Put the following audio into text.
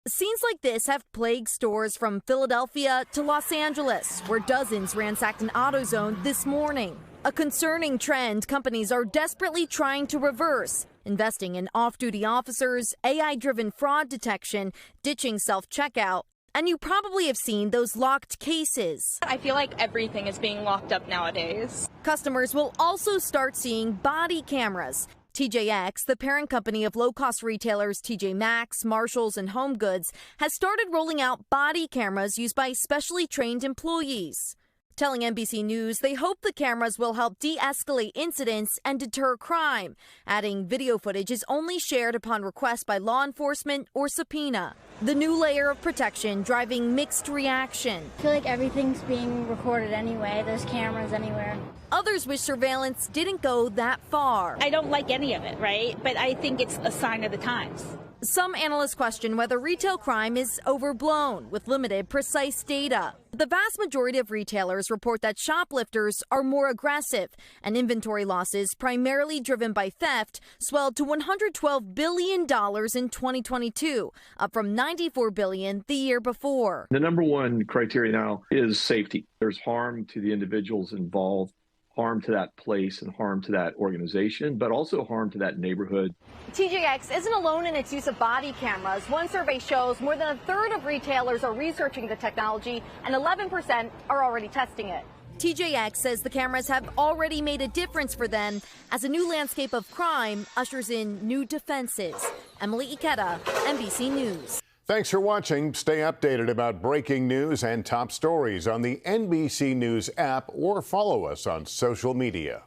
Scenes like this have plagued stores from Philadelphia to Los Angeles, where dozens ransacked an AutoZone this morning. A concerning trend companies are desperately trying to reverse, investing in off-duty officers, AI-driven fraud detection, ditching self-checkout. And you probably have seen those locked cases. I feel like everything is being locked up nowadays. Customers will also start seeing body cameras. TJ Maxx, the parent company of low-cost retailers TJ Maxx, Marshalls, and HomeGoods, has started rolling out body cameras used by specially trained employees. Telling NBC News they hope the cameras will help de-escalate incidents and deter crime, adding video footage is only shared upon request by law enforcement or subpoena. The new layer of protection driving mixed reaction. I feel like everything's being recorded anyway. There's cameras anywhere. Others wish surveillance didn't go that far. I don't like any of it, right? But I think it's a sign of the times. Some analysts question whether retail crime is overblown with limited, precise data. The vast majority of retailers report that shoplifters are more aggressive, and inventory losses, primarily driven by theft, swelled to $112 billion in 2022, up from $94 billion the year before. The number one criteria now is safety. There's harm to the individuals involved, harm to that place and harm to that organization, but also harm to that neighborhood. TJ Maxx isn't alone in its use of body cameras. One survey shows more than a third of retailers are researching the technology and 11% are already testing it. TJ Maxx says the cameras have already made a difference for them as a new landscape of crime ushers in new defenses. Emilie Ikeda, NBC News. Thanks for watching. Stay updated about breaking news and top stories on the NBC News app or follow us on social media.